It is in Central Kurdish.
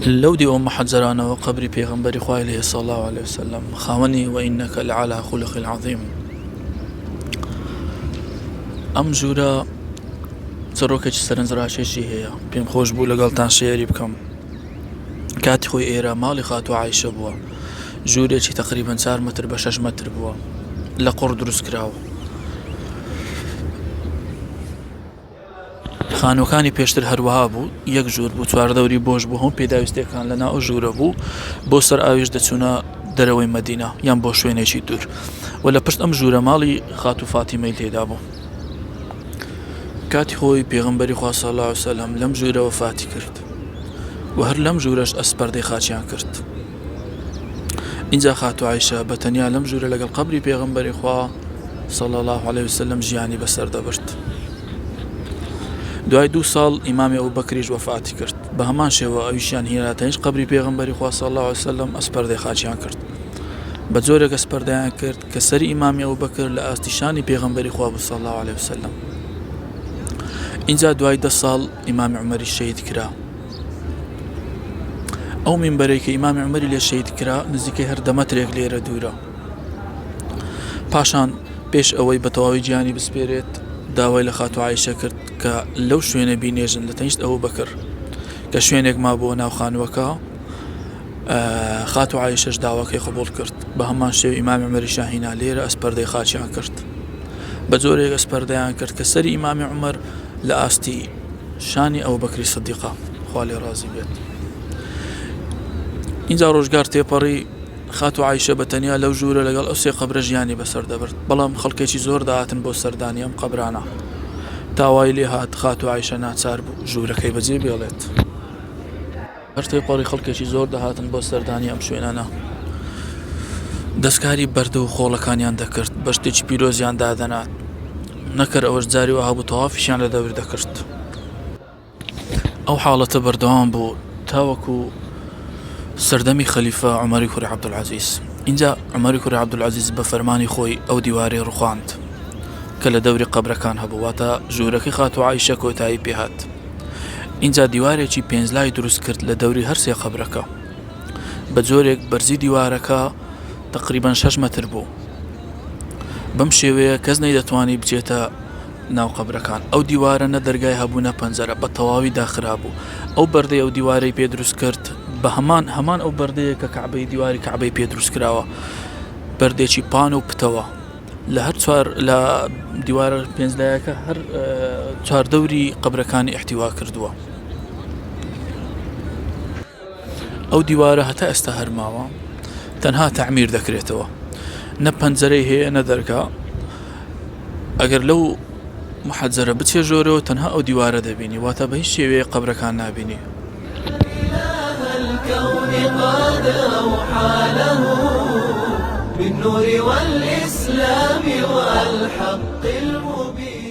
لەو دی ئەو محەجەرانەوە قەبری پێغەمبەری خوای لێ صلی الله عليه وسلم خاوەنی وئینەکە لەعەلا خولق العەظیم. ئەم ژوورە چڕۆکێکی سەرنجڕاکێکی هەیە، پێم خۆش بوو لەگەڵتان شێری بکەم. کاتی خۆی ئێرە ماڵی خاتو عایشە بووە، ژوورێکی تەقریبەن 4 متر بە 6 متر بووە، لە قوڕ دروست کراوە. خانووەکانی پێشتر هەروەها بوو، یەک ژوور بوو، چواردەوری بۆش بوو، هەموو پێداویستەکان لەناو ئەو ژوورە بوو، بۆ سەر ئاویش دەچوونە دەرەوەی مەدینە یان بۆ شوێنێکی دوور. و لە پشت ئەم ژوورە ماڵی خاتو فاتیمەی تێدا بوو. کاتی خۆی پێغەمبەری خوا صلی الله علیه وسلم لەم ژوورە وەفاتی کرد و هەر لەم ژوورەش ئەسپەردەی خاچیان کرد. اینجا خاتو عایشە بەتەنیا لەم ژوورە لەگەڵ قەبری پێغەمبەری خوا صلی الله علیه وسلم ژیانی بەسەر دەبرد. دوای 2 ساڵ ئیمامی ئەبوبەکریش وەفاتی کرد، بە هەمان شێوە ئەویشیان هێناتەنیش قەبری پێغەمبەری خوا صلی الله علیه وسلم ئەسپەردەی خاچیان کرد. بە جۆرێک ئەسپەردەیان کرد کە سەری ئیمامی ئەبوبەکر لە ئاستیشانی پێغەمبەری خوا بوو صلی الله علیه وسلم. اینجا دوای 10 ساڵ ئیمامی عومەری شەهید کرا. ئەو مینبەرەی کە ئیمامی عومەری لێ شەهید کرا نزیکەی هەر 10 مەترێک لێرە دوورە. پاشان پێش ئەوەی بە تەواوی گیانی بسپێرێت داوای لە خاتو عایشە کرد کە لەو شوێنە بینێژن لە تەنیشت ئەبوبەکر کە شوێنێک ما بۆ ناو خانووەکە. خاتو عایشەش داواکەی قبوڵ کرد، بە هەمان شێوە ئیمامی عومەری شاهینا لێرە ئەسپەردەی خاچیان کرد. بە جۆرێک ئەسپەردەیان کرد کە سەری ئیمامی عومەر لە ئاستی شانی ئەبوبەکری سدیقە خوا لێ ڕازی بێت. اینجا ڕۆژگار تێپەڕی خاتو عایشە بەتەنیا لەو ژوورە لەگەڵ ئەو 3 قەبرە ژیانی بەسەر دەبرد، بەڵام خەڵکێکی زۆر داهاتن بۆ سەردانی ئەم قەبرانە. تاوای لێ هات خاتو عایشە ناچار بوو ژوورەکەی بەجێ بێڵێت. هەر تێپەڕی خەڵکێکی زۆر داهاتن بۆ سەردانی ئەم شوێنانە. دەستکاری بەردە و خۆڵەکانیان دەکرد، بە شتێکی پیرۆزیان دادەنات، نەکرد ئەوەش جاری وەها بوو تەوافیشیان لە دەور دەکرد. ئەو حاڵەتە بەردەوام بوو تاوەکو سەردەمی خەلیفە عومەری کوڕی عەبدولعەزیز. اینجا عومەری کوڕی عەبدولعەزیز بە فەرمانی خۆی ئەو دیوارەی ڕوخاند کە لە دەوری قەبرەکان هەبوو، واتە ژوورەکەی خاتو عایشە کۆتایی پێهات. اینجا دیوارێکی 5 لای دروست کرد لە دەوری هەر 3 قەبرەکە، بە جۆرێک بەرزی دیوارەکە تقریبان 6 متر بوو. بەم شێوەیە کەس نەیدەتوانی بچێتە ناو قەبرەکان. ئەو دیوارە نە دەرگای هەبوو نە پەنجەرە، بە تەواوی داخرا بوو. ئەو بەردەی ئەو دیوارەی پێ دروست کرد بە هەمان ئەو بەردەیە کە کەعبەی دیواری کەعبەی پێ دروست کراوە، بەردێکی پان و پتەوە لە هەر لە دیوارە 5 لایەکە هەر 4 دەوری قەبرەکانی احتیوا کردووە. ئەو دیوارە هەتا ئێستا هەرماوە، تەنها تەعمیر دەکرێتەوە، نە پەنجەرەی هەیە نە دەرگا. ئەگەر لەو محەجەرە بچێ ژۆرەوە تەنها ئەو دیوارە دەبینی، واتە بە هیچ شێوەیە قەبرەکان نابینی. الكون قد أوحى له بالنور والإسلام والحق المبين.